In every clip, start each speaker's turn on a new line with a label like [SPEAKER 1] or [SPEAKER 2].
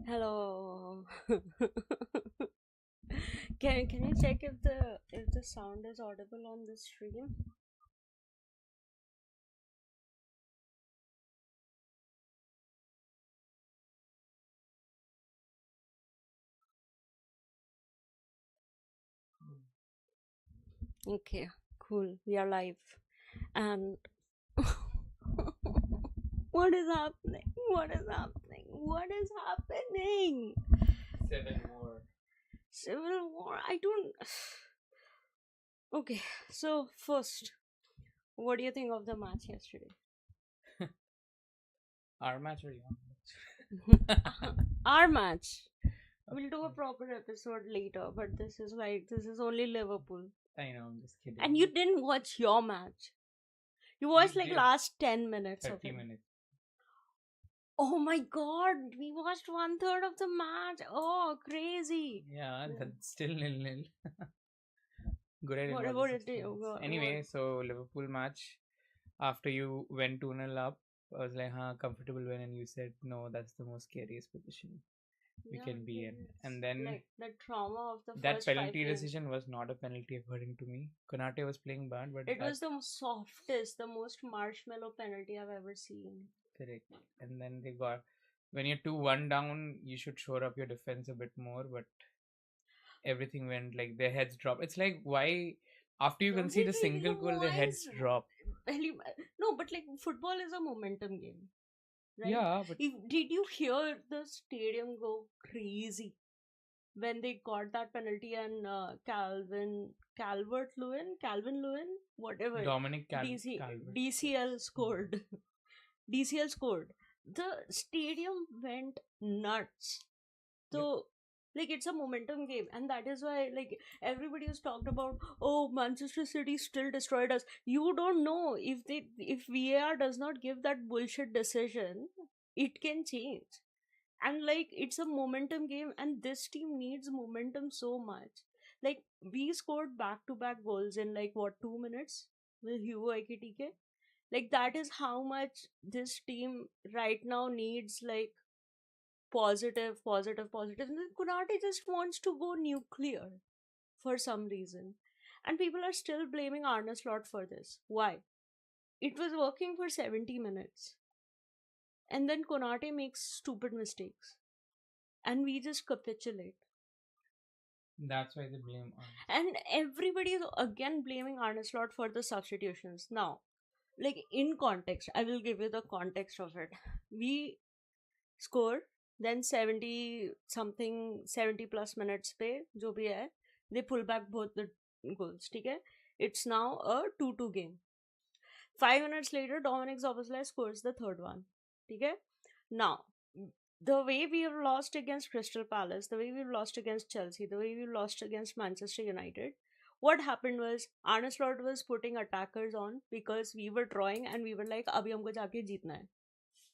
[SPEAKER 1] Hello. Can you check if the sound is audible on the stream? Okay, cool. We are live. And what is happening? What is happening? What is happening?
[SPEAKER 2] Civil War.
[SPEAKER 1] Civil War. I don't. Okay, so first, what do you think of the match yesterday?
[SPEAKER 2] Our match or your match?
[SPEAKER 1] Our match. We'll do a proper episode later, but this is only Liverpool.
[SPEAKER 2] I know, I'm just kidding.
[SPEAKER 1] And you didn't watch your match. You watched like
[SPEAKER 2] did.
[SPEAKER 1] last 10 minutes of
[SPEAKER 2] 30
[SPEAKER 1] it.
[SPEAKER 2] minutes.
[SPEAKER 1] Oh my god, we watched 1/3 of the match. Oh, crazy.
[SPEAKER 2] Yeah, that's still nil-nil. Good idea.
[SPEAKER 1] What did you
[SPEAKER 2] Anyway, so Liverpool match. After you went 2-0 up, I was like, comfortable win. And you said, no, that's the most scariest position we can be in. And then
[SPEAKER 1] like the trauma of the
[SPEAKER 2] that
[SPEAKER 1] first
[SPEAKER 2] penalty
[SPEAKER 1] 5 games.
[SPEAKER 2] decision was not a penalty according to me. Konate was playing bad, but
[SPEAKER 1] It was the softest, the most marshmallow penalty I've ever seen.
[SPEAKER 2] correct. And then they got, when you're 2-1 down, you should shore up your defense a bit more, but everything went like their heads drop. It's like, why after you concede a single goal, their heads drop?
[SPEAKER 1] No, but like football is a momentum game, right?
[SPEAKER 2] Yeah, but
[SPEAKER 1] Did you hear the stadium go crazy when they got that penalty and Calvin Lewin, whatever,
[SPEAKER 2] Dominic
[SPEAKER 1] DC,
[SPEAKER 2] Calvert.
[SPEAKER 1] DCL scored. DCL scored. The stadium went nuts. So, like, it's a momentum game, and that is why, like, everybody has talked about, oh, Manchester City still destroyed us. You don't know if VAR does not give that bullshit decision, it can change. And like, it's a momentum game, and this team needs momentum so much. Like, we scored back to back goals in like what, 2 minutes with Hugo Ekitike. Like, that is how much this team right now needs, like, positive. And then Kunati just wants to go nuclear for some reason. And people are still blaming Arne Slot for this. Why? It was working for 70 minutes. And then Konate makes stupid mistakes. And we just capitulate.
[SPEAKER 2] That's why they blame us.
[SPEAKER 1] And everybody is again blaming Arne Slot for the substitutions. Now, like, in context, I will give you the context of it. We score, then 70 something, 70 plus minutes pe jo bhi hai, they pull back both the goals. Okay, it's now a 2-2 game. 5 minutes later, Dominic Szoboszlai scores the third one. Okay, now the way we have lost against Crystal Palace, the way we've lost against Chelsea, the way we lost against Manchester United, what happened was Arne Slot was putting attackers on because we were drawing and we were like, abhi humko jaake jeetna hai,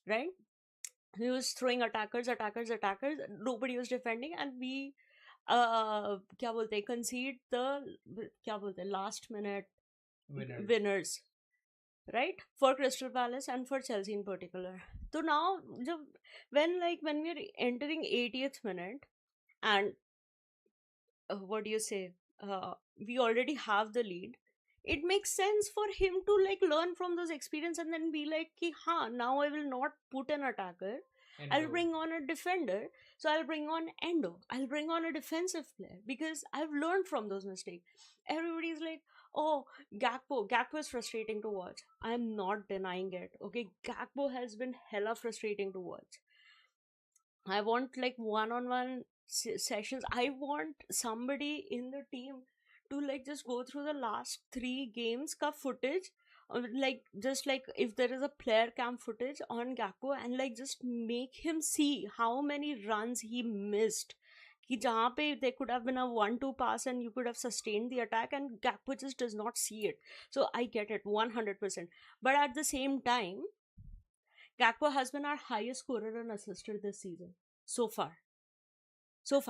[SPEAKER 1] right? He was throwing attackers. Nobody was defending, and we क्या बोलते हैं, concede the क्या बोलते हैं, last minute winners, right, for Crystal Palace and for Chelsea in particular. So now when we are entering 80th minute and what do you say, we already have the lead, it makes sense for him to like learn from those experience and then be like ki, now I will not put an attacker, I'll bring on a defender. So I'll bring on Endo. I'll bring on a defensive player because I've learned from those mistakes. Everybody's like, oh, Gakpo. Gakpo is frustrating to watch. I'm not denying it. Okay, Gakpo has been hella frustrating to watch. I want like one-on-one sessions. I want somebody in the team to like just go through the last 3 games ka footage, like just like if there is a player cam footage on Gakpo, and like just make him see how many runs he missed. Ki jahan pe there could have been a 1-2 pass and you could have sustained the attack, and Gakpo just does not see it. So I get it 100%. But at the same time, Gakpo has been our highest scorer and assister this season so far. So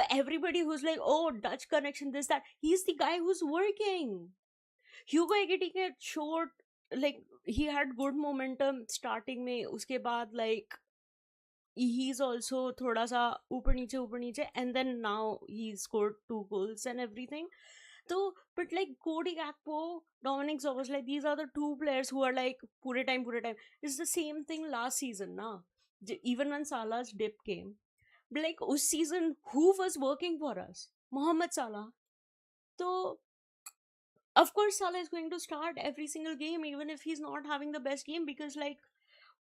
[SPEAKER 1] everybody who's like, oh, Dutch connection, this, that, he's the guy who's working. Hugo Ekitike showed like he had good momentum starting में, उसके बाद like he's also thoda sa upar niche, and then now he scored 2 goals and everything. So, but like Cody Gakpo, Dominic Szoboszlai, like these are the two players who are like pure time, pure time. It's the same thing last season, na. Even when Salah's dip came, but like us season, who was working for us? Mohamed Salah. So of course Salah is going to start every single game, even if he's not having the best game, because like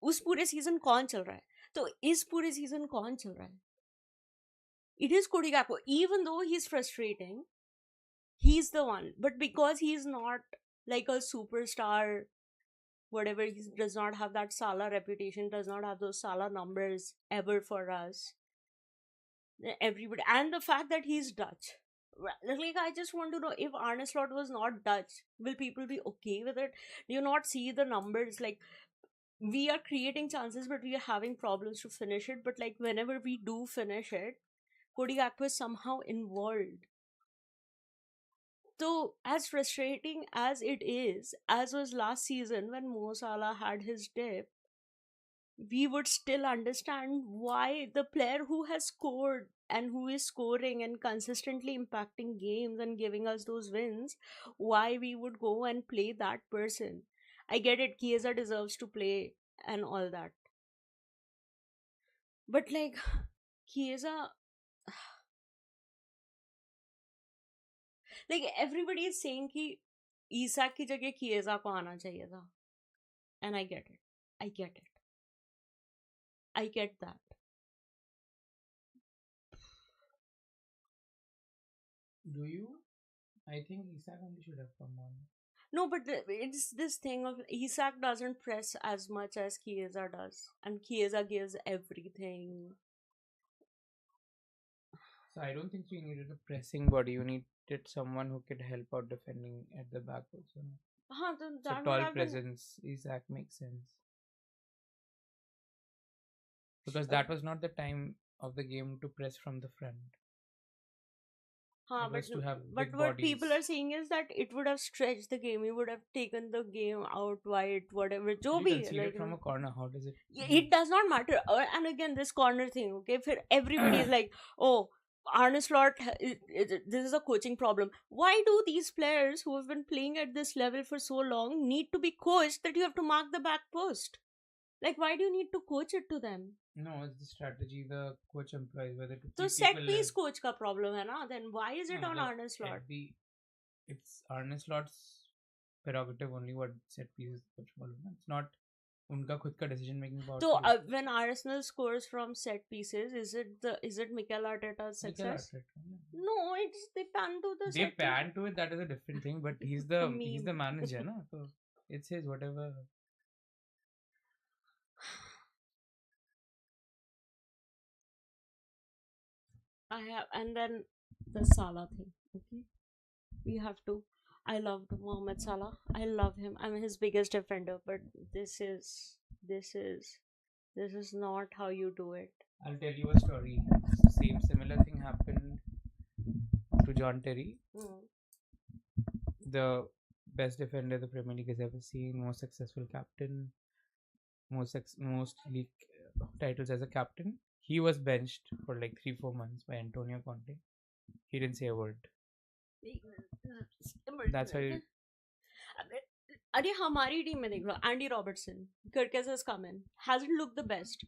[SPEAKER 1] उस पूरे season कौन चल रहा है, तो इस पूरे season कौन चल रहा है? It is Cody Gakpo. Even though he's frustrating, he's the one. But because he's not like a superstar, whatever, he does not have that Salah reputation, does not have those Salah numbers ever for us. Everybody, and the fact that he's Dutch. Like, I just want to know, if Arne Slot was not Dutch, will people be okay with it? Do you not see the numbers? Like, we are creating chances, but we are having problems to finish it. But like, whenever we do finish it, Cody Gakpo is somehow involved. So, as frustrating as it is, as was last season when Mo Salah had his dip, we would still understand why the player who has scored and who is scoring and consistently impacting games and giving us those wins, why we would go and play that person. I get it, Chiesa deserves to play and all that. But like, Chiesa, like everybody is saying कि ईसाक की जगह Chiesa को आना चाहिए था. And I get it. I get it. I get that.
[SPEAKER 2] Do you? I think Isak only should have come on.
[SPEAKER 1] No, but it's this thing of Isak doesn't press as much as Chiesa does. And Chiesa gives everything.
[SPEAKER 2] So I don't think you needed a pressing body. You needed someone who could help out defending at the back also. So
[SPEAKER 1] That would
[SPEAKER 2] tall
[SPEAKER 1] have been...
[SPEAKER 2] presence, Isak makes sense. Because that was not the time of the game to press from the front. It was to have
[SPEAKER 1] but
[SPEAKER 2] big
[SPEAKER 1] what
[SPEAKER 2] bodies.
[SPEAKER 1] people are saying is that it would have stretched the game. It would have taken the game out wide, whatever. Jo
[SPEAKER 2] You
[SPEAKER 1] bhi,
[SPEAKER 2] conceded
[SPEAKER 1] like,
[SPEAKER 2] from a corner. How does it?
[SPEAKER 1] It does not matter. And again, this corner thing, okay? Everybody is like, oh, Arne Slot, this is a coaching problem. Why do these players who have been playing at this level for so long need to be coached that you have to mark the back post? Like, why do you need to coach it to them?
[SPEAKER 2] No, it's the strategy the coach employs, whether to
[SPEAKER 1] So
[SPEAKER 2] keep
[SPEAKER 1] set
[SPEAKER 2] people
[SPEAKER 1] piece coach ka problem hai na? Then why is it
[SPEAKER 2] No,
[SPEAKER 1] on
[SPEAKER 2] the-
[SPEAKER 1] Arne Slot?
[SPEAKER 2] It's Arne Slot's prerogative only what set pieces coach follow. It's not उनका खुद का decision making power.
[SPEAKER 1] So when Arsenal scores from set pieces, is it Mikel Arteta's success?
[SPEAKER 2] Mikel Arteta, yeah.
[SPEAKER 1] No, it's they pan to the
[SPEAKER 2] They
[SPEAKER 1] set piece.
[SPEAKER 2] pan to it. That is a different thing. But he's the
[SPEAKER 1] Meme.
[SPEAKER 2] manager, na? So it's his whatever.
[SPEAKER 1] I have, and then the Salah thing. Okay, we have to. I love Mohamed Salah. I love him. I'm his biggest defender. But this is not how you do it.
[SPEAKER 2] I'll tell you a story. Similar thing happened to John Terry, the best defender the Premier League has ever seen, most successful captain, most league titles as a captain. He was benched for like 3-4 months by Antonio Conte. He didn't say a word. That's how you...
[SPEAKER 1] अरे हमारी team में देख लो Andy Robertson Kirkes has come in, hasn't looked the best.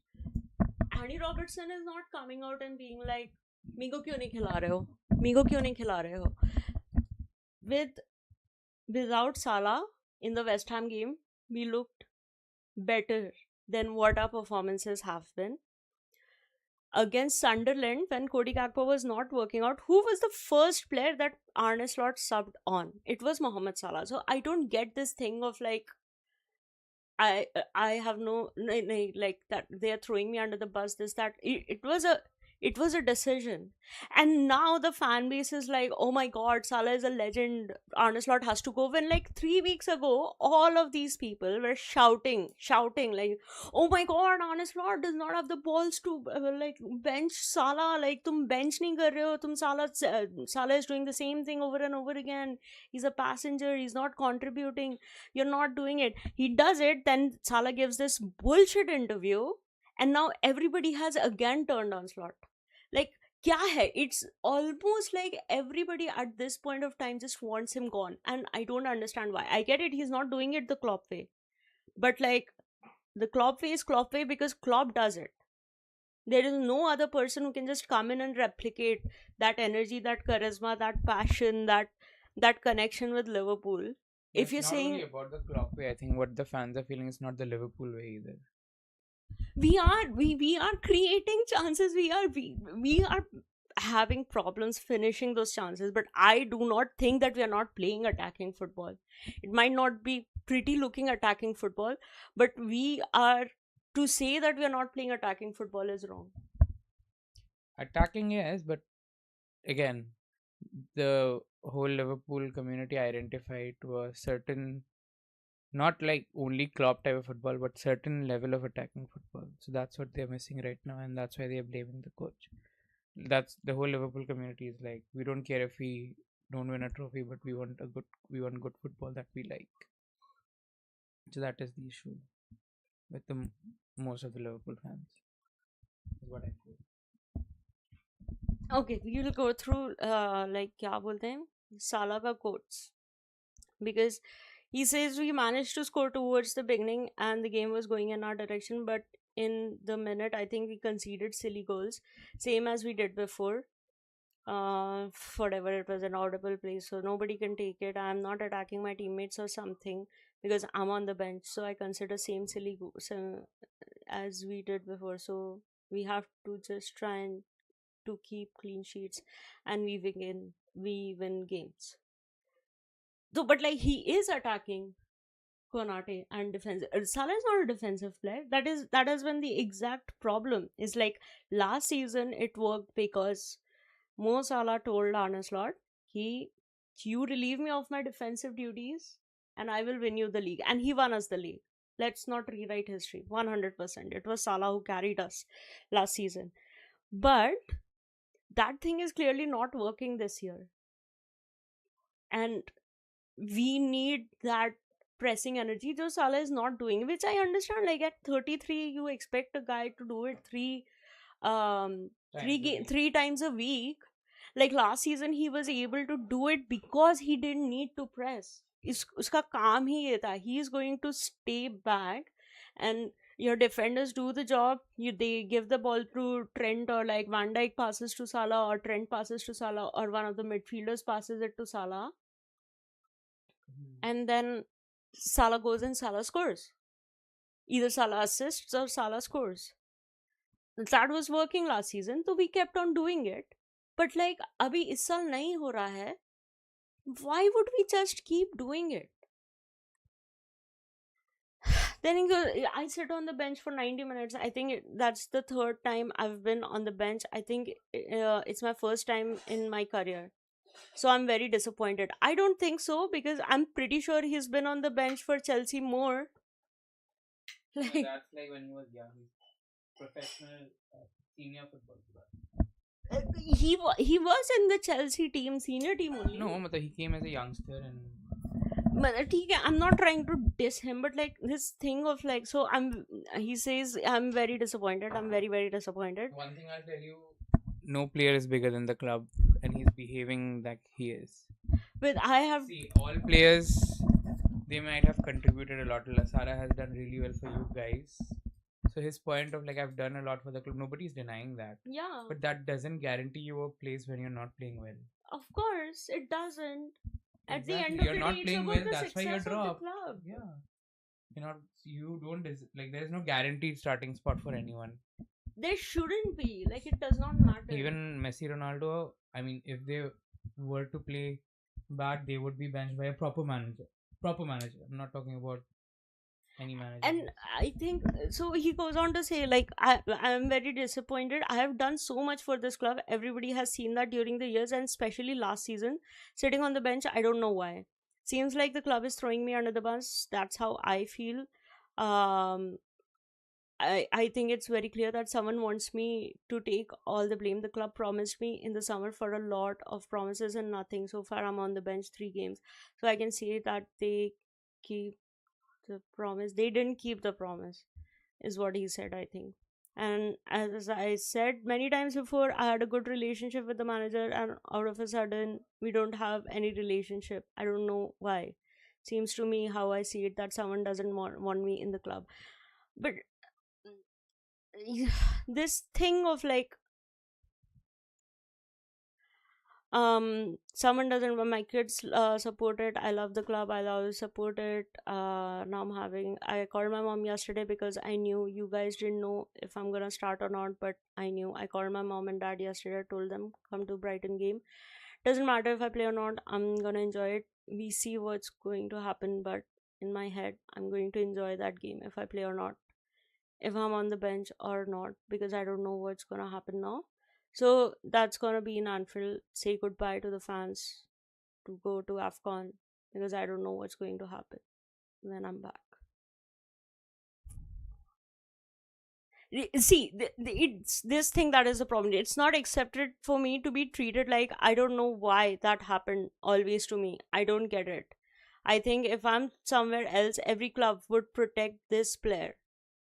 [SPEAKER 1] Andy Robertson is not coming out and being like मीको क्यों नहीं खिला रहे हो, मीको क्यों नहीं खिला रहे हो. Without Salah in the West Ham game, we looked better than what our performances have been. Against Sunderland, when Cody Gakpo was not working out, who was the first player that Arne Slot subbed on? It was Mohamed Salah. So I don't get this thing of like, I have no like that they are throwing me under the bus. This that it was a decision, and now the fan base is like, oh my god, Salah is a legend, Arne Slot has to go. When like 3 weeks ago, all of these people were shouting like, oh my god, Arne Slot does not have the balls to like bench Salah. Like, tum bench nahi kar rahe ho, tum Salah is doing the same thing over and over again. He's a passenger, he's not contributing, you're not doing it. He does it, then Salah gives this bullshit interview, and now everybody has again turned on Slot. Like, kya hai? It's almost like everybody at this point of time just wants him gone, and I don't understand why. I get it, he's not doing it the Klopp way, but like, the Klopp way is Klopp way because Klopp does it. There is no other person who can just come in and replicate that energy, that charisma, that passion, that connection with Liverpool.
[SPEAKER 2] But
[SPEAKER 1] If
[SPEAKER 2] it's
[SPEAKER 1] you're
[SPEAKER 2] not only
[SPEAKER 1] saying
[SPEAKER 2] about the Klopp way. I think what the fans are feeling is not the Liverpool way either.
[SPEAKER 1] we are creating chances, we are having problems finishing those chances, but I do not think that we are not playing attacking football. It might not be pretty looking attacking football, but we are, to say that we are not playing attacking football is wrong.
[SPEAKER 2] Attacking, yes, but again, the whole Liverpool community identified to a certain, not like only Klopp type of football, but certain level of attacking football. So that's what they're missing right now, and that's why they're blaming the coach. That's the whole Liverpool community is like, we don't care if we don't win a trophy, but we want good football that we like. So that is the issue with most of the Liverpool fans. Is what I feel.
[SPEAKER 1] Okay, we'll go through like क्या बोलते हैं साला का quotes, because he says we managed to score towards the beginning and the game was going in our direction, but in the minute I think we conceded silly goals, same as we did before. Whatever, it was an audible play, so nobody can take it. I'm not attacking my teammates or something because I'm on the bench, so I consider same silly as we did before. So we have to just try and to keep clean sheets, and we win games. So, but like, he is attacking Konate and defense. Salah is not a defensive player. That has been the exact problem. Is like, last season it worked because Mo Salah told Arne Slot, he you relieve me of my defensive duties and I will win you the league. And he won us the league. Let's not rewrite history. 100%. It was Salah who carried us last season. But that thing is clearly not working this year. And we need that pressing energy Joe Salah is not doing, which I understand. Like, at 33, you expect a guy to do it three times a week. Like, last season he was able to do it because he didn't need to press. Uska kaam hi ye tha. He is going to stay back, and your defenders do the job. They give the ball to Trent, or like Van Dijk passes to Salah, or Trent passes to Salah, or one of the midfielders passes it to Salah, and then Salah goes and Salah scores. Either Salah assists or Salah scores. That was working last season, so we kept on doing it. But like, abhi is saal nahi ho raha hai. Why would we just keep doing it? Then he goes, I sit on the bench for 90 minutes. I think that's the third time I've been on the bench. I think it's my first time in my career. So I'm very disappointed. I don't think so, because I'm pretty sure he's been on the bench for Chelsea more. Like,
[SPEAKER 2] that's like when he was young, professional senior football player.
[SPEAKER 1] He was in the Chelsea team, senior team only.
[SPEAKER 2] No, he came as a youngster and.
[SPEAKER 1] I'm not trying to diss him, but like, this thing of like, so he says I'm very disappointed. I'm very, very disappointed.
[SPEAKER 2] One thing I'll tell you, no player is bigger than the club, and he's behaving like he is.
[SPEAKER 1] But I have
[SPEAKER 2] all players, they might have contributed a lot. Salah has done really well for you guys. So his point of like, I've done a lot for the club, nobody's denying that.
[SPEAKER 1] Yeah.
[SPEAKER 2] But that doesn't guarantee you a place when you're not playing well.
[SPEAKER 1] Of course, it doesn't. At the end
[SPEAKER 2] Exactly.
[SPEAKER 1] of
[SPEAKER 2] You're
[SPEAKER 1] the
[SPEAKER 2] not
[SPEAKER 1] day,
[SPEAKER 2] playing
[SPEAKER 1] it's
[SPEAKER 2] well.
[SPEAKER 1] about the
[SPEAKER 2] That's why you're
[SPEAKER 1] success of the
[SPEAKER 2] dropped.
[SPEAKER 1] club.
[SPEAKER 2] Yeah. You're not. You don't like. There's no guaranteed starting spot for anyone.
[SPEAKER 1] There shouldn't be. Like, it does not matter.
[SPEAKER 2] Even Messi, Ronaldo. I mean, if they were to play bad, they would be benched by a proper manager. Proper manager. I'm not talking about any manager.
[SPEAKER 1] And I think so. He goes on to say, like, I'm very disappointed. I have done so much for this club. Everybody has seen that during the years, and especially last season. Sitting on the bench, I don't know why. Seems like the club is throwing me under the bus. That's how I feel. I think it's very clear that someone wants me to take all the blame. The club promised me in the summer for a lot of promises and nothing. So far, I'm on the bench 3 games. So I can say that they keep the promise. They didn't keep the promise, is what he said, I think. And as I said many times before, I had a good relationship with the manager, and out of a sudden, we don't have any relationship. I don't know why. Seems to me, how I see it, that someone doesn't want me in the club. But this thing of like, someone doesn't want my kids support it. I love the club, I'll always support it. Now I called my mom yesterday because I knew you guys didn't know if I'm gonna start or not, but I knew. I called my mom and dad yesterday, told them come to Brighton game. Doesn't matter if I play or not, I'm gonna enjoy it. We see what's going to happen, but in my head, I'm going to enjoy that game if I play or not, if I'm on the bench or not, because I don't know what's gonna happen now. So that's gonna be in Anfield. Say goodbye to the fans to go to AFCON, because I don't know what's going to happen when I'm back. See, it's this thing that is the problem. It's not accepted for me to be treated like, I don't know why that happened always to me. I don't get it. I think if I'm somewhere else, every club would protect this player.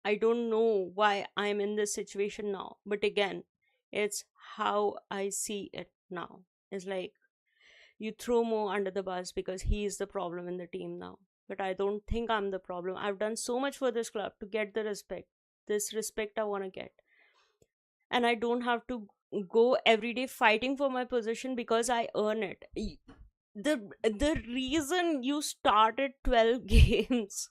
[SPEAKER 1] I don't know why I'm in this situation now. But again, it's how I see it now. It's like you throw Mo under the bus because he is the problem in the team now. But I don't think I'm the problem. I've done so much for this club to get the respect. This respect I want to get. And I don't have to go every day fighting for my position because I earn it. The reason you started 12 games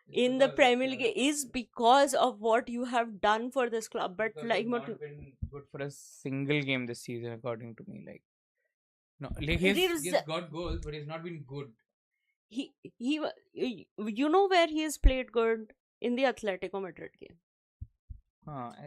[SPEAKER 2] It's
[SPEAKER 1] in the
[SPEAKER 2] because of
[SPEAKER 1] Premier
[SPEAKER 2] your
[SPEAKER 1] League is because of what you have done for this club. But
[SPEAKER 2] because
[SPEAKER 1] like,
[SPEAKER 2] you've not been good for a single game this season, according to me. Like no, like
[SPEAKER 1] it is,
[SPEAKER 2] he's got goals, but he's not been good.
[SPEAKER 1] you know where he has played good? In the Atletico Madrid game.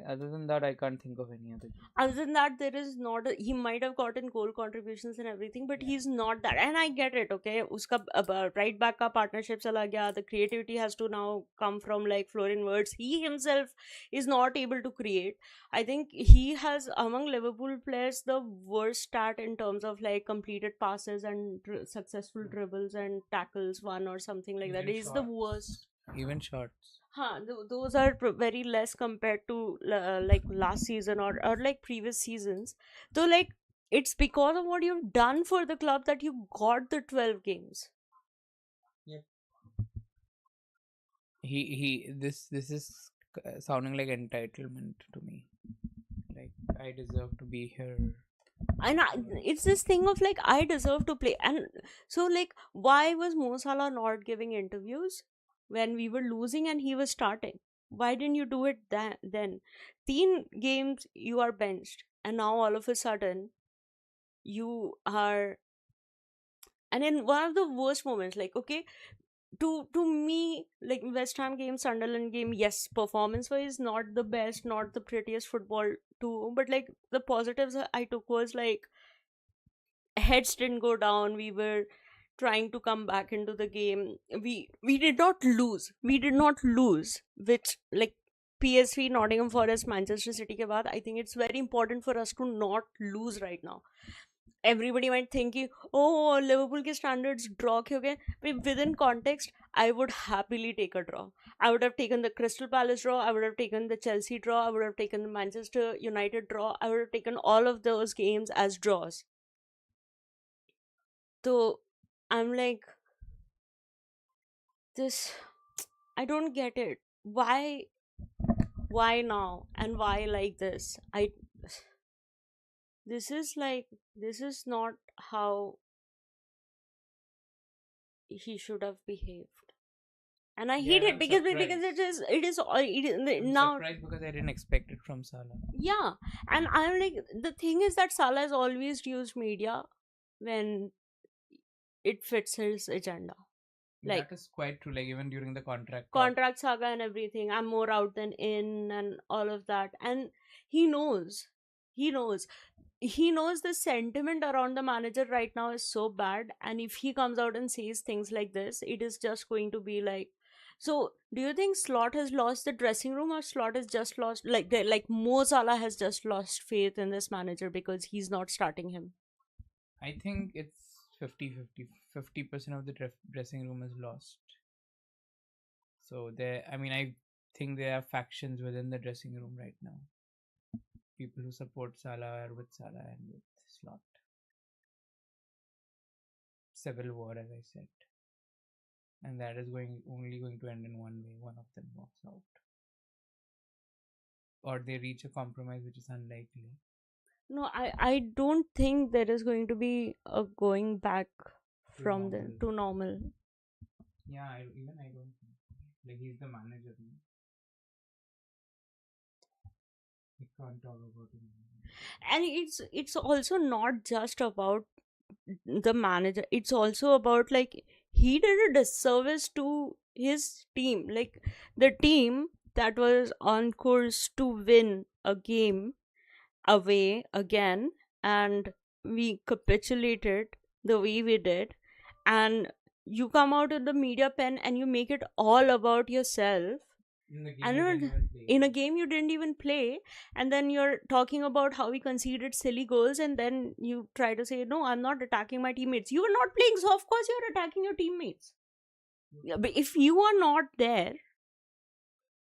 [SPEAKER 2] Other than that, I can't think of any other game.
[SPEAKER 1] Other than that, there is not he might have gotten goal contributions and everything, but
[SPEAKER 2] Yeah.
[SPEAKER 1] he's not that. And I get it, okay, uska right back ka partnership chala gaya. The creativity has to now come from like Florian Wirtz. He himself is not able to create. I think he has, among Liverpool players, the worst stat in terms of like completed passes and successful dribbles and tackles, one or something like that.
[SPEAKER 2] Even
[SPEAKER 1] He's the
[SPEAKER 2] shots.
[SPEAKER 1] worst.
[SPEAKER 2] Even shots.
[SPEAKER 1] Huh, those are very less compared to like last season, or like previous seasons. So like, it's because of what you've done for the club that you got the 12 games.
[SPEAKER 2] Yeah. This is sounding like entitlement to me. Like I deserve to be here.
[SPEAKER 1] And it's this thing of like, I deserve to play. And so like, why was Mo Salah not giving interviews when we were losing and he was starting? Why didn't you do it then? 10 games you are benched, and now all of a sudden you are. And in one of the worst moments, like, okay, to me, like West Ham game, Sunderland game, yes, performance wise not the best, not the prettiest football too, but like the positives I took was like, heads didn't go down, we were trying to come back into the game. We did not lose, which like PSV, Nottingham Forest, Manchester City ke baad, I think it's very important for us to not lose right now. Everybody might think, oh, Liverpool ke standards draw क्यों गए, but within context, I would happily take a draw. I would have taken the Crystal Palace draw, I would have taken the Chelsea draw, I would have taken the Manchester United draw, I would have taken all of those games as draws. So I'm like, this, I don't get it. Why now? And why like this? This is like, this is not how he should have behaved. And I
[SPEAKER 2] Yeah,
[SPEAKER 1] hate
[SPEAKER 2] and
[SPEAKER 1] it
[SPEAKER 2] I'm
[SPEAKER 1] because
[SPEAKER 2] surprised. I'm
[SPEAKER 1] now.
[SPEAKER 2] surprised because I didn't expect it from Salah.
[SPEAKER 1] Yeah, and I'm like, the thing is that Salah has always used media when it fits his agenda. Like
[SPEAKER 2] That is quite true. Like even during the contract talk.
[SPEAKER 1] contract saga and everything, I'm more out than in and all of that. And he knows. He knows. He knows the sentiment around the manager right now is so bad, and if he comes out and says things like this, it is just going to be like. So do you think Slot has lost the dressing room, or Slot has just lost, like Mo Salah has just lost faith in this manager because he's not starting him?
[SPEAKER 2] I think it's 50-50. 50% of the dressing room is lost. So there, I mean, I think there are factions within the dressing room right now. People who support Salah are with Salah and with Slot. Civil war, as I said, and that is only going to end in one way: one of them walks out, or they reach a compromise, which is unlikely.
[SPEAKER 1] No, I don't think there is going to be a going back from the
[SPEAKER 2] normal.
[SPEAKER 1] to normal.
[SPEAKER 2] Yeah, I don't think. Like, he's the manager. We can't talk about him.
[SPEAKER 1] And it's also not just about the manager, it's also about, like, he did a disservice to his team. Like, the team that was on course to win a game away again, and we capitulated the way we did, and you come out in the media pen and you make it all about yourself. In a game you didn't even play, and then you're talking about how we conceded silly goals, and then you try to say, no, I'm not attacking my teammates. You were not playing, so of course you're attacking your teammates. Yeah, but if you are not there,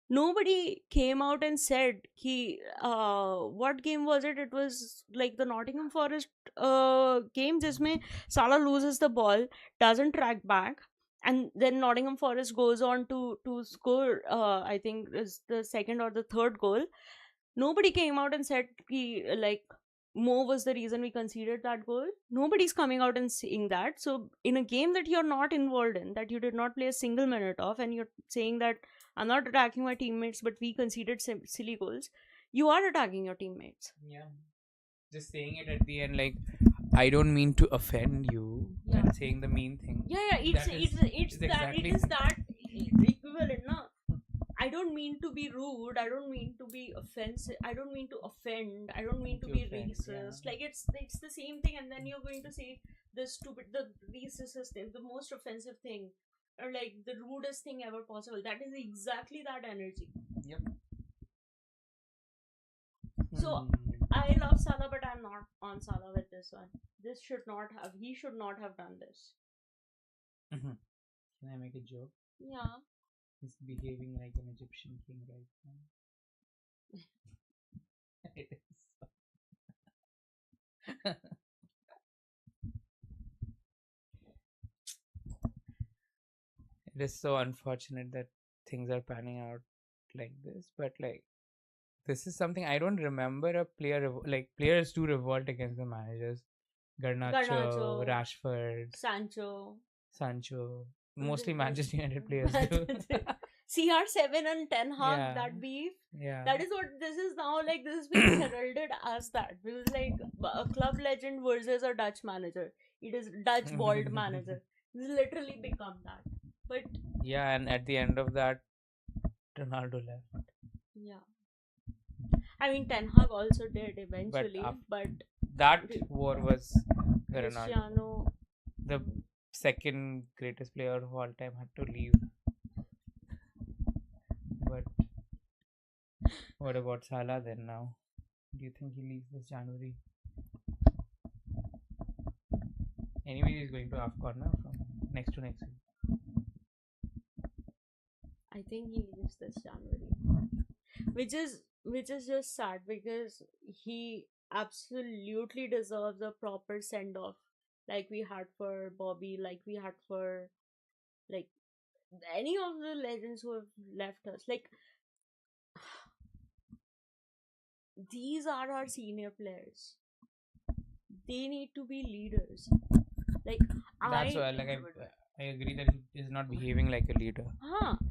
[SPEAKER 1] nobody came out and said he what game was it? It was like the Nottingham Forest game jisme Salah loses the ball, doesn't track back, and then Nottingham Forest goes on to score, I think is the second or the third goal. Nobody came out and said like Mo was the reason we conceded that goal. Nobody's coming out and saying that. So in a game that you're not involved in, that you did not play a single minute of, and you're saying that I'm not attacking my teammates, but we conceded silly goals, you are attacking your teammates.
[SPEAKER 2] Yeah, just saying it at the end, like, I don't mean to offend you, and saying the mean thing.
[SPEAKER 1] Yeah, it's that, it is that equivalent, na? I don't mean to be rude, I don't mean to be offensive, I don't mean to offend, I don't mean to be racist. Like, it's the same thing, and then you're going to say the racist thing, the most offensive thing, or like the rudest thing ever possible. That is exactly that energy.
[SPEAKER 2] Yep.
[SPEAKER 1] So I love Salah, but I'm not on Salah with this one. He should not have done this.
[SPEAKER 2] Can I make a joke?
[SPEAKER 1] Yeah.
[SPEAKER 2] He's behaving like an Egyptian king right now. It is. It is so unfortunate that things are panning out like this, but like, this is something I don't remember a player like, players do revolt against the managers. Garnacho, Rashford, Sancho, mostly Manchester United players do.
[SPEAKER 1] CR7 and Ten Hag, that beef.
[SPEAKER 2] Yeah.
[SPEAKER 1] That is what this is now. Like, this is being heralded as that. It was like a club legend versus a Dutch manager. It is Dutch bald manager. This literally become that. But
[SPEAKER 2] yeah, and at the end of that, Ronaldo left.
[SPEAKER 1] Yeah. I mean, Ten Hag also did eventually, but
[SPEAKER 2] that war was
[SPEAKER 1] Cristiano,
[SPEAKER 2] the second greatest player of all time, had to leave. But what about Salah then now? Do you think he leaves this January? Anyway, he's going to AFCON now from next week.
[SPEAKER 1] I think he leaves this January, which is just sad, because he absolutely deserves a proper send off, like we had for Bobby, like we had for like any of the legends who have left us. Like, these are our senior players. They need to be leaders. Like,
[SPEAKER 2] that's why, like, I agree that he is not behaving like a leader.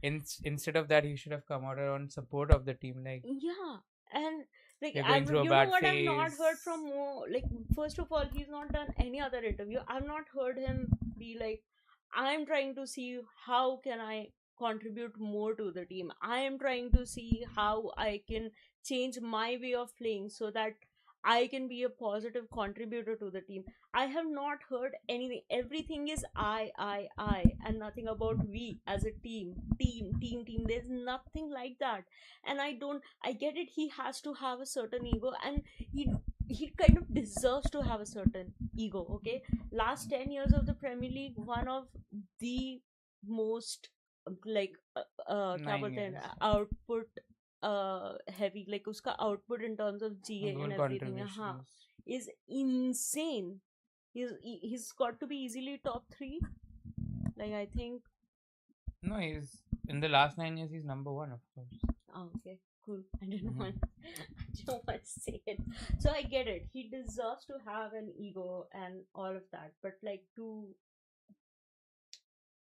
[SPEAKER 2] Instead of that, he should have come out on support of the team. Like,
[SPEAKER 1] yeah, and like,
[SPEAKER 2] you know what
[SPEAKER 1] I've not heard from Mo. Like, first of all, he's not done any other interview. I've not heard him be like, I'm trying to see how can I contribute more to the team. I am trying to see how I can change my way of playing so that I can be a positive contributor to the team. I have not heard anything. Everything is I, and nothing about we as a team. There's nothing like that. And I get it. He has to have a certain ego, and he kind of deserves to have a certain ego. Okay, last 10 years of the Premier League, one of the most like क्या
[SPEAKER 2] 9
[SPEAKER 1] बोलते हैं
[SPEAKER 2] years.
[SPEAKER 1] output heavy, like उसका output in terms of GA
[SPEAKER 2] Goal
[SPEAKER 1] and everything हाँ
[SPEAKER 2] contributions.
[SPEAKER 1] is insane. He's got to be easily top 3. Like I think
[SPEAKER 2] No, he's in the last 9 years. He's number 1, of course.
[SPEAKER 1] okay, cool. I didn't
[SPEAKER 2] Mhm.
[SPEAKER 1] want I don't want to say it. So I get it. He deserves to have an ego and all of that. But like to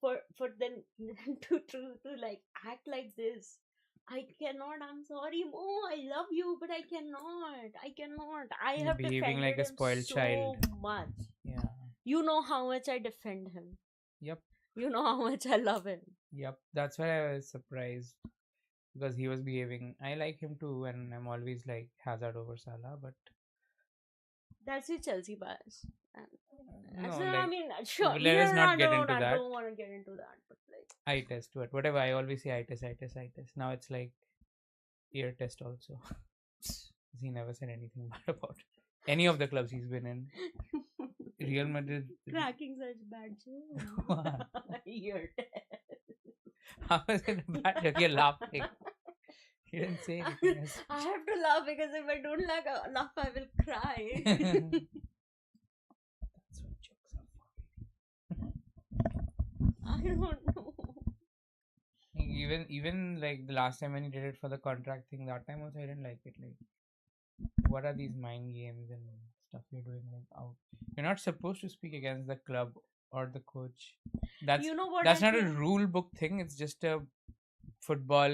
[SPEAKER 1] for them to like act like this. I cannot. I'm sorry, Mo. I love you, but I cannot. I cannot. I
[SPEAKER 2] You're
[SPEAKER 1] have
[SPEAKER 2] behaving like
[SPEAKER 1] defended
[SPEAKER 2] a
[SPEAKER 1] him
[SPEAKER 2] spoiled child.
[SPEAKER 1] so much.
[SPEAKER 2] Yeah.
[SPEAKER 1] You know how much I defend him.
[SPEAKER 2] Yep.
[SPEAKER 1] You know how much I love him.
[SPEAKER 2] Yep. That's why I was surprised because he was behaving. I like him too, and I'm always like Hazard over Salah, but
[SPEAKER 1] That's your Chelsea bias.
[SPEAKER 2] no,
[SPEAKER 1] I
[SPEAKER 2] like
[SPEAKER 1] mean, sure.
[SPEAKER 2] let us not get into
[SPEAKER 1] I
[SPEAKER 2] that.
[SPEAKER 1] don't want to get into that, but like,
[SPEAKER 2] Eye test, but whatever. I always say eye test, eye test, eye test. Now it's like ear test also. He never said anything bad about any of the clubs he's been in. Real Madrid.
[SPEAKER 1] cracking such bad jokes.
[SPEAKER 2] What?
[SPEAKER 1] Ear
[SPEAKER 2] How is it a bad joke? You're laughing. He didn't say anything else.
[SPEAKER 1] I have to laugh because if I don't laugh, I will cry.
[SPEAKER 2] That's what jokes are for.
[SPEAKER 1] I don't know.
[SPEAKER 2] Even like the last time when he did it for the contract thing, that time also I didn't like it. Like, what are these mind games and stuff you're doing? Like, out, you're not supposed to speak against the club or the coach. That's
[SPEAKER 1] You know what?
[SPEAKER 2] that's
[SPEAKER 1] I
[SPEAKER 2] not a
[SPEAKER 1] feel?
[SPEAKER 2] rule book thing. It's just a football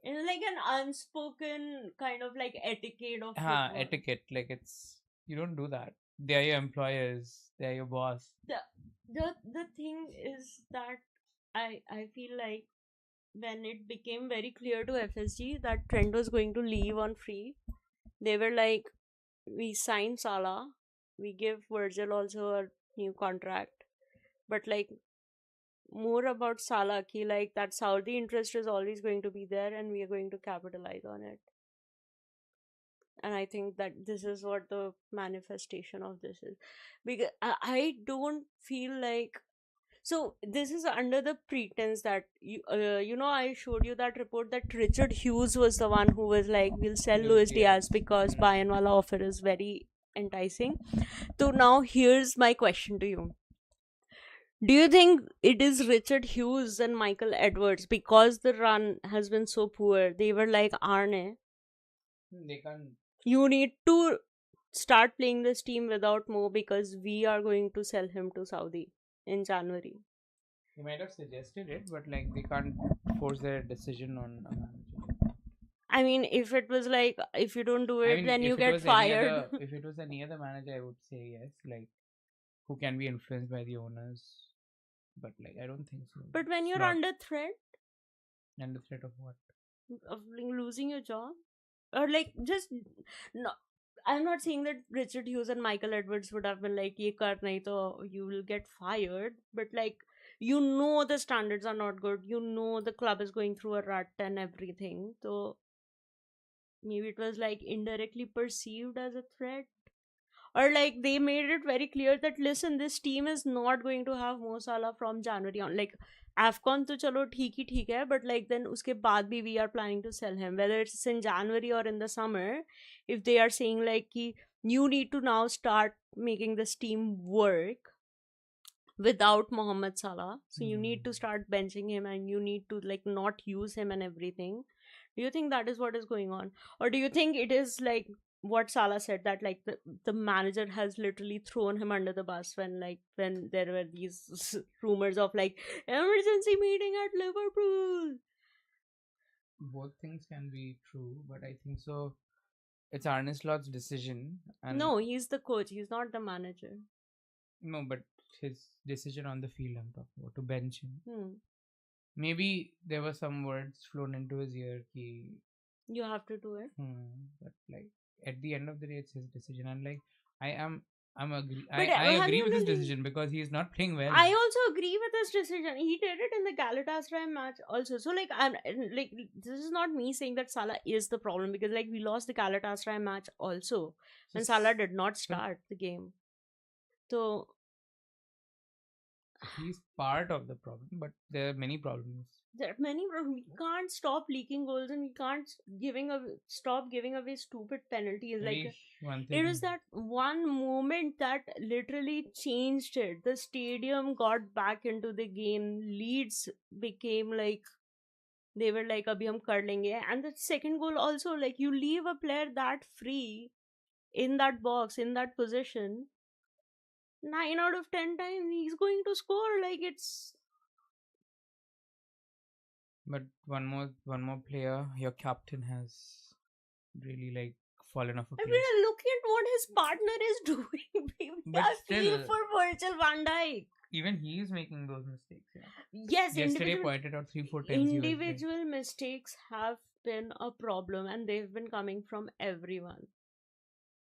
[SPEAKER 1] It's like an unspoken kind of like etiquette of football.
[SPEAKER 2] etiquette. Like, it's you don't do that. They are your employers. They are your boss.
[SPEAKER 1] The thing is that I feel like when it became very clear to FSG that Trent was going to leave on free, they were like, we sign Salah, we give Virgil also a new contract, but like more about Salah ki like that Saudi interest is always going to be there and we are going to capitalize on it. And I think that this is what the manifestation of this is, because I don't feel like, so this is under the pretense that I showed you that report that Richard Hughes was the one who was like, we'll sell Luis Diaz because Bayern wala offer is very enticing. So now here's my question to you. Do you think it is Richard Hughes and Michael Edwards, because the run has been so poor, they were like, Arne,
[SPEAKER 2] They can't.
[SPEAKER 1] you need to start playing this team without Mo because we are going to sell him to Saudi in January?
[SPEAKER 2] They might have suggested it, but like they can't force their decision on a manager.
[SPEAKER 1] I mean, if it was like, if you don't do it, then you get fired.
[SPEAKER 2] If it was any other manager, I would say yes. Like, who can be influenced by the owners, but like I don't think so.
[SPEAKER 1] But when
[SPEAKER 2] It's
[SPEAKER 1] you're
[SPEAKER 2] not
[SPEAKER 1] under threat
[SPEAKER 2] under threat of what?
[SPEAKER 1] of like losing your job, or like just no, I'm not saying that Richard Hughes and Michael Edwards would have been like, "Ye kar nahi to you will get fired," but like, you know the standards are not good. You know the club is going through a rut and everything. So maybe it was like indirectly perceived as a threat, or like they made it very clear that listen, this team is not going to have Mo Salah from January on. Like AFCON to chalo theek hai, but like then uske baad bhi we are planning to sell him, whether it's in January or in the summer. If they are saying like ki, you need to now start making this team work without Mohamed Salah, so you need to start benching him and you need to like not use him and everything. Do you think that is what is going on, or do you think it is like what Salah said, that like the manager has literally thrown him under the bus when there were these rumors of like emergency meeting at Liverpool?
[SPEAKER 2] Both things can be true, but I think so. It's Arne Slot's decision, and
[SPEAKER 1] No, he's the coach. He's not the manager.
[SPEAKER 2] no, but his decision on the field, I'm talking about, to bench him.
[SPEAKER 1] Hmm.
[SPEAKER 2] Maybe there were some words flown into his ear.
[SPEAKER 1] You have to do it.
[SPEAKER 2] But like at the end of the day, it's his decision, and like I am,
[SPEAKER 1] But
[SPEAKER 2] I
[SPEAKER 1] have
[SPEAKER 2] agree
[SPEAKER 1] you
[SPEAKER 2] with his
[SPEAKER 1] really?
[SPEAKER 2] decision because he is not playing well.
[SPEAKER 1] I also agree with his decision. He did it in the Galatasaray match also. So like I'm like, this is not me saying that Salah is the problem, because like we lost the Galatasaray match also when Salah did not start the game. So
[SPEAKER 2] he's part of the problem, but there are many problems.
[SPEAKER 1] There are many problems. We can't stop leaking goals, and we can't stop giving away stupid penalties. Like,
[SPEAKER 2] One
[SPEAKER 1] it was
[SPEAKER 2] thing,
[SPEAKER 1] that one moment that literally changed it. The stadium got back into the game. Leeds became like, they were like, abhi hum kar lenge. And the second goal also, like, you leave a player that free in that box, in that position, 9 out of 10 times he's going to score. Like, it's,
[SPEAKER 2] but one more player, your captain has really like fallen off a
[SPEAKER 1] I
[SPEAKER 2] cliff.
[SPEAKER 1] mean, look at what his partner is doing, baby.
[SPEAKER 2] But
[SPEAKER 1] I feel
[SPEAKER 2] still,
[SPEAKER 1] for Virgil van Dijk.
[SPEAKER 2] even he is making those mistakes. Yeah.
[SPEAKER 1] Yes,
[SPEAKER 2] Yesterday pointed out 3-4 times.
[SPEAKER 1] individual mistakes have been a problem, and they've been coming from everyone.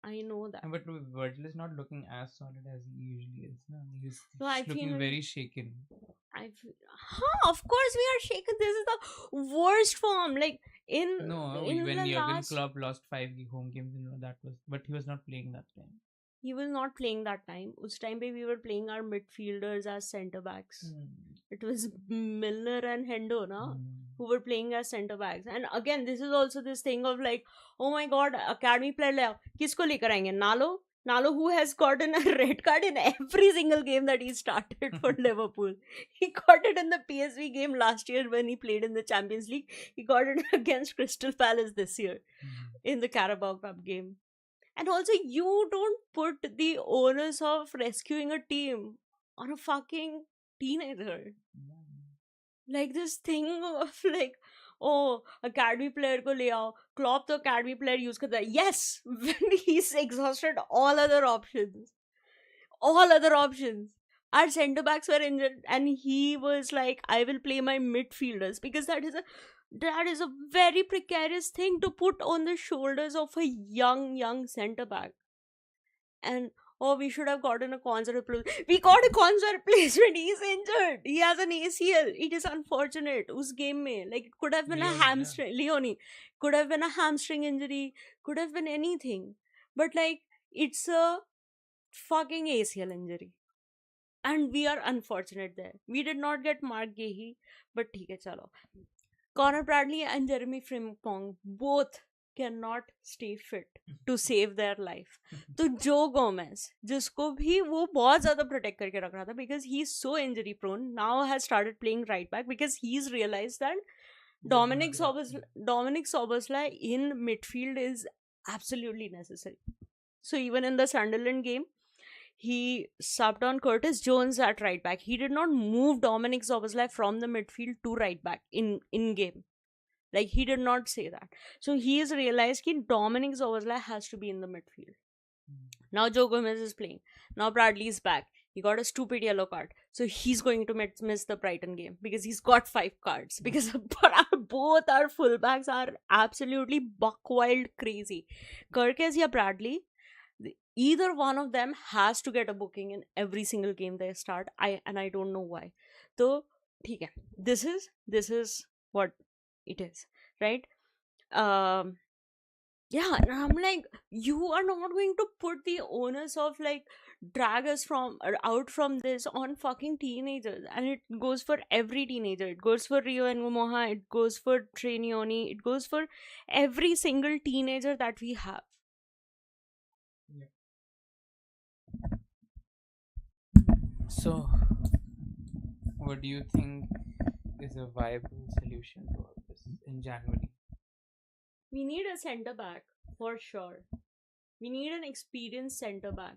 [SPEAKER 1] I know that.
[SPEAKER 2] But Virgil is not looking as solid as he usually is. No? He's
[SPEAKER 1] So I
[SPEAKER 2] looking
[SPEAKER 1] feel
[SPEAKER 2] very shaken.
[SPEAKER 1] Of course we are shaken. This is the worst form. Like, in
[SPEAKER 2] No,
[SPEAKER 1] in
[SPEAKER 2] when
[SPEAKER 1] the
[SPEAKER 2] Jurgen
[SPEAKER 1] last,
[SPEAKER 2] Klopp lost 5 home games, that was, but he was not playing that time.
[SPEAKER 1] he was not playing that time. Us time pe we were playing our midfielders as centre backs. It was Milner and Hendo, na, who were playing as centre backs. And again, this is also this thing of like, oh my god, academy player le aao. Kisko lekar aayenge? Nalo, who has gotten a red card in every single game that he started for Liverpool. He got it in the PSV game last year when he played in the Champions League. He got it against Crystal Palace this year in the Carabao Cup game. And also, you don't put the onus of rescuing a team on a fucking teenager. Like, this thing of like, oh, academy player ko le aao. Klopp the academy player use karta hai. Yes, when he's exhausted all other options. Our centre backs were injured, and he was like, I will play my midfielders, because that is a very precarious thing to put on the shoulders of a young centre back. And oh, we should have gotten a Konza replacement. We got a Konza replacement. He's injured. He has an ACL. It is unfortunate. Us game mein, like, it could have been a hamstring. Leone could have been a hamstring injury. Could have been anything. But like, it's a fucking ACL injury. And we are unfortunate there. We did not get Mark Gahey, but theek hai, chalo. Connor Bradley and Jeremy Frimpong both cannot stay fit to save their life. तो जो Gomez, जिसको भी वो बहुत ज़्यादा protect करके रख रहा था, because he's so injury prone, now has started playing right back because he's realized that Dominic Szoboszlai in midfield is absolutely necessary. So even in the Sunderland game, he subbed on Curtis Jones at right back. He did not move Dominic Szoboszlai from the midfield to right back in game. Like, he did not say that. So he has realized that Dominic Szoboszlai has to be in the midfield. Now Joe Gomez is playing. Now Bradley is back. He got a stupid yellow card. So he's going to miss the Brighton game because he's got 5 cards. Because both our fullbacks are absolutely buck wild crazy. Kirkes or Bradley, either one of them has to get a booking in every single game they start. I don't know why. So, okay, this is what it is, right? Yeah, and I'm like, you are not going to put the onus of like drag us out from this on fucking teenagers. And it goes for every teenager. It goes for Rio and Moha, it goes for Trenioni, it goes for every single teenager that we have.
[SPEAKER 2] So, what do you think is a viable solution to all this in January?
[SPEAKER 1] We need a centre back for sure. We need an experienced centre back.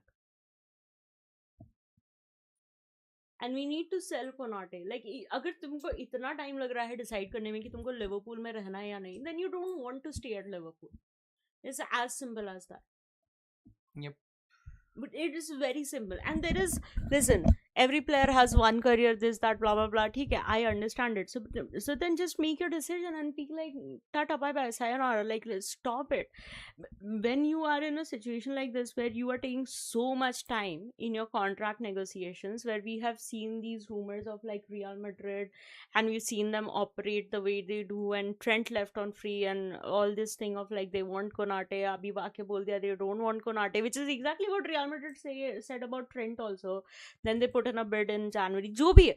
[SPEAKER 1] And we need to sell Konate. Like, अगर तुमको इतना time लग रहा है decide करने में कि तुमको Liverpool में रहना है या नहीं, then you don't want to stay at Liverpool. It's as simple as that.
[SPEAKER 2] Yep.
[SPEAKER 1] But it is very simple. And there is, listen, every player has one career, this, that, blah, blah, blah. Okay, I understand it. So then just make your decision and be like, tata, bye bye, sayonara. Like, stop it. When you are in a situation like this where you are taking so much time in your contract negotiations, where we have seen these rumors of like Real Madrid, and we've seen them operate the way they do, and Trent left on free, and all this thing of like they want Konate, abhi baake bol diya they don't want Konate, which is exactly what Real Madrid said about Trent also. Then they put in a bid in January. Jo bhi hai.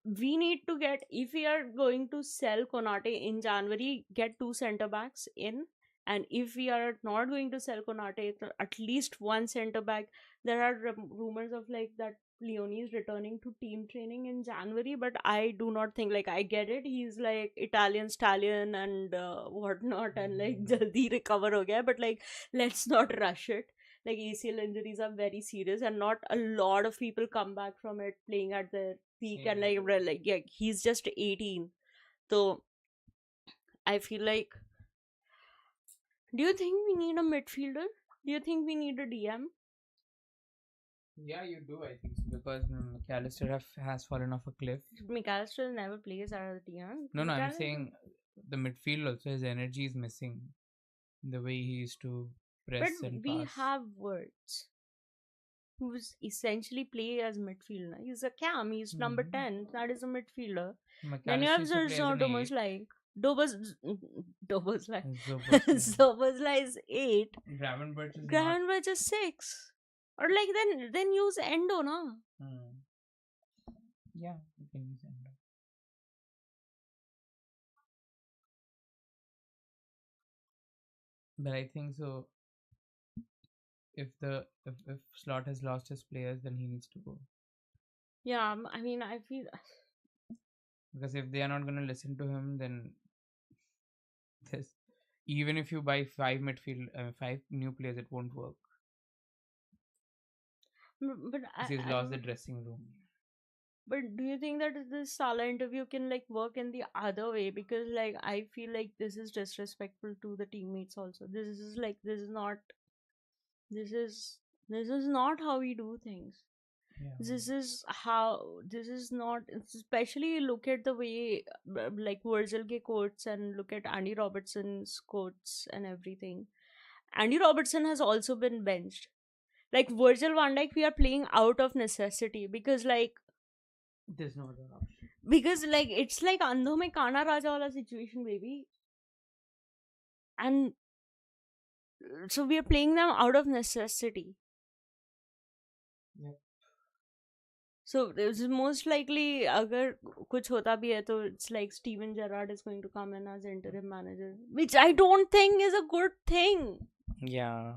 [SPEAKER 1] We need to get, if we are going to sell Konate in January, get 2 center backs in. And if we are not going to sell Konate, at least one center back. There are rumors of like that Leone is returning to team training in January, but I do not think, like, I get it. He's like Italian stallion and whatnot, and like jaldi recover ho gaya, but like, let's not rush it. Like, ACL injuries are very serious, and not a lot of people come back from it playing at their peak. And like, yeah, he's just 18. So I feel like, do you think we need a midfielder? Do you think we need a DM?
[SPEAKER 2] Yeah, you do, I think so, because McAllister has fallen off a cliff.
[SPEAKER 1] McAllister never plays as a DM.
[SPEAKER 2] No, I'm saying the midfield also, his energy is missing. The way he used to press
[SPEAKER 1] but
[SPEAKER 2] and
[SPEAKER 1] we
[SPEAKER 2] pass.
[SPEAKER 1] have Words, who's essentially play as midfielder. He's a cam. He's number 10. That is a midfielder. Then you have Doboslai. Doboslai. Doboslai is 8. Gravenberch is 6. Or like, then use Endo, na?
[SPEAKER 2] Yeah, you can use Endo. But I think so. If Slot has lost his players, then he needs to go.
[SPEAKER 1] Yeah, I mean, I feel,
[SPEAKER 2] because if they are not going to listen to him, then this, even if you buy 5 new players, it won't work.
[SPEAKER 1] but
[SPEAKER 2] he's lost the dressing room.
[SPEAKER 1] But do you think that this Salah interview can like work in the other way? Because like, I feel like this is disrespectful to the teammates also. This is not how we do things.
[SPEAKER 2] Yeah.
[SPEAKER 1] This is not, especially look at the way like Virgil ke quotes, and look at Andy Robertson's quotes and everything. Andy Robertson has also been benched. Like Virgil van Dijk, we are playing out of necessity, because like,
[SPEAKER 2] there's no other option.
[SPEAKER 1] Because like, it's like Andho mein Kana Raja wala situation, baby. And so we are playing them out of necessity.
[SPEAKER 2] Yep.
[SPEAKER 1] So it's most likely, agar kuch hota bhi hai, to it's like Steven Gerrard is going to come in as interim manager, which I don't think is a good thing.
[SPEAKER 2] Yeah.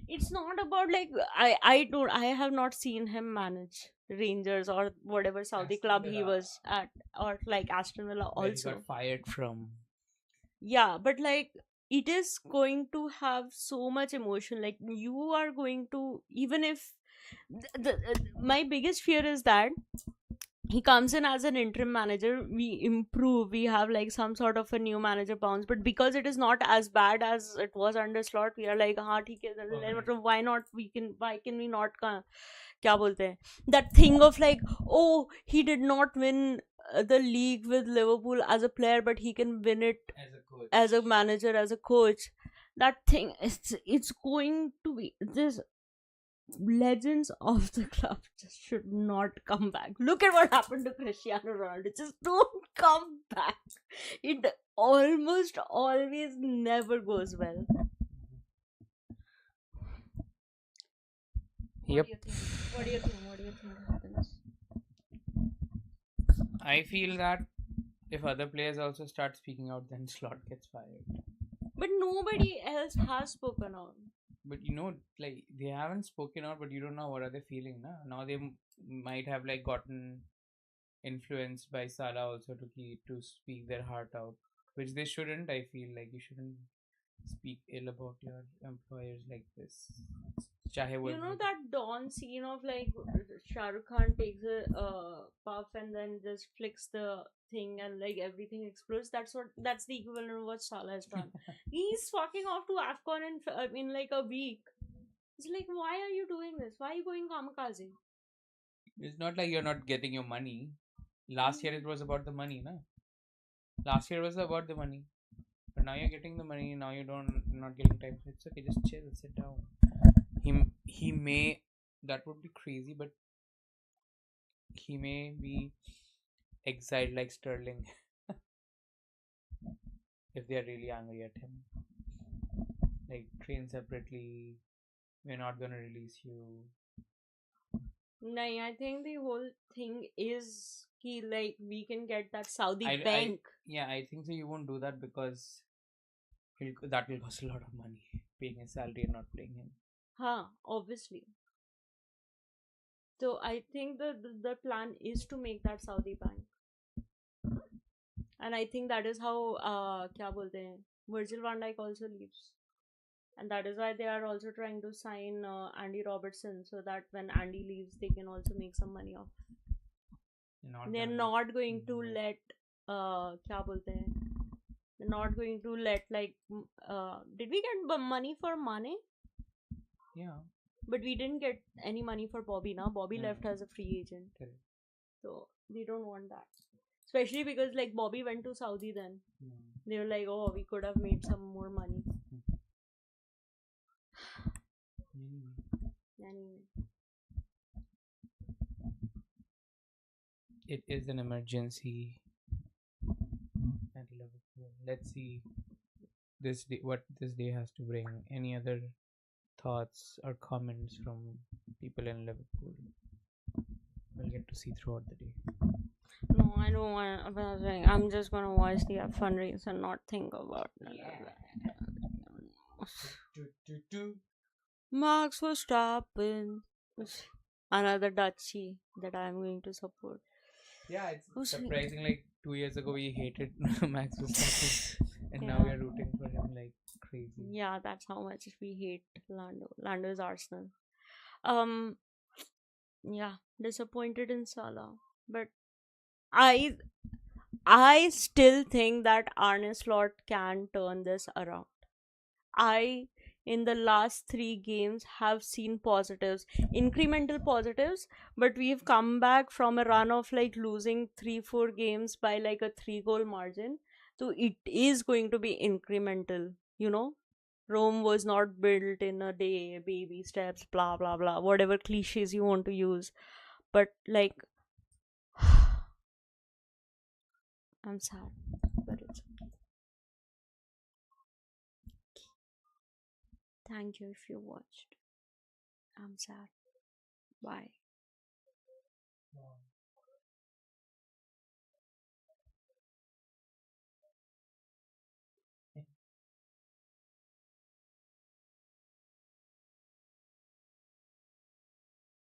[SPEAKER 1] It's not about like, I have not seen him manage Rangers or whatever Saudi club he was at, or like Aston Villa also.
[SPEAKER 2] He got fired from.
[SPEAKER 1] Yeah, but like, it is going to have so much emotion. Like, you are going to, even if my biggest fear is that he comes in as an interim manager, we improve, we have like some sort of a new manager bounce, but because it is not as bad as it was under Slot, we are like, why can we not kya bolte hain, that thing of like, oh, he did not win the league with Liverpool as a player, but he can win it as a manager, as a coach. That thing, it's going to be this. Legends of the club just should not come back. Look at what happened to Cristiano Ronaldo. Just don't come back. It almost always never goes well.
[SPEAKER 2] Yep.
[SPEAKER 1] What do you think happens?
[SPEAKER 2] I feel that if other players also start speaking out, then Slot gets fired.
[SPEAKER 1] But nobody else has spoken out.
[SPEAKER 2] But like, they haven't spoken out, but you don't know what are they feeling. Now they might have like gotten influenced by Salah also to speak their heart out, which they shouldn't. I feel like you shouldn't speak ill about your employers like this.
[SPEAKER 1] You know that dawn scene of like Shah Rukh Khan takes a puff and then just flicks the thing and like everything explodes? That's the equivalent of what Salah has done. He's fucking off to AFCON in like a week. It's like, why are you doing this? Why are you going kamikaze?
[SPEAKER 2] It's not like you're not getting your money. Last year it was about the money, na? Last year was about the money. But now you're getting the money, now you're not getting time. It's okay, just chill, sit down. He may, that would be crazy, but he may be exiled like Sterling if they are really angry at him. Like, train separately, we're not gonna release you.
[SPEAKER 1] No, I think the whole thing is ki, like we can get that Saudi
[SPEAKER 2] I
[SPEAKER 1] bank.
[SPEAKER 2] yeah, I think so. You won't do that because that will cost a lot of money, paying his salary and not paying him.
[SPEAKER 1] Huh, obviously. So I think the plan is to make that Saudi bank. And I think that is how क्या बोलते हैं, Virgil van Dijk also leaves. And that is why they are also trying to sign Andy Robertson, so that when Andy leaves, they can also make some money off.
[SPEAKER 2] You're not
[SPEAKER 1] They're
[SPEAKER 2] gonna make.
[SPEAKER 1] not going to
[SPEAKER 2] No.
[SPEAKER 1] let क्या बोलते हैं, they're not going to let like did we get money for Mane?
[SPEAKER 2] Yeah.
[SPEAKER 1] But we didn't get any money for Bobby. Now Bobby left as a free agent,
[SPEAKER 2] Correct.
[SPEAKER 1] so we don't want that. Especially because like Bobby went to Saudi then. They were like, oh, we could have made some more money. Anyway.
[SPEAKER 2] It is an emergency at Liverpool. Let's see this day, what this day has to bring. Any other thoughts or comments from people in Liverpool? We'll get to see throughout the day.
[SPEAKER 1] No, I don't want. I'm just gonna watch the fun race and not think about Max Verstappen. Another Dutchie that I'm going to support.
[SPEAKER 2] Yeah, it's
[SPEAKER 1] Who's
[SPEAKER 2] surprising. Like 2 years ago, we hated Max Verstappen, and now we
[SPEAKER 1] Yeah.
[SPEAKER 2] are rooting for him like crazy.
[SPEAKER 1] Yeah, that's how much we hate Lando. Lando is Arsenal. Um, yeah, disappointed in Salah, but I I still think that Arne Slot can turn this around. I, in the last three games, have seen positives, incremental positives, but we've come back from a run of like losing 3 4 games by like a 3 goal margin. So it is going to be incremental, you know. Rome was not built in a day, baby steps, blah blah blah, whatever cliches you want to use. But like, I'm sad, but it's okay. Thank you if you watched. I'm sad. Bye.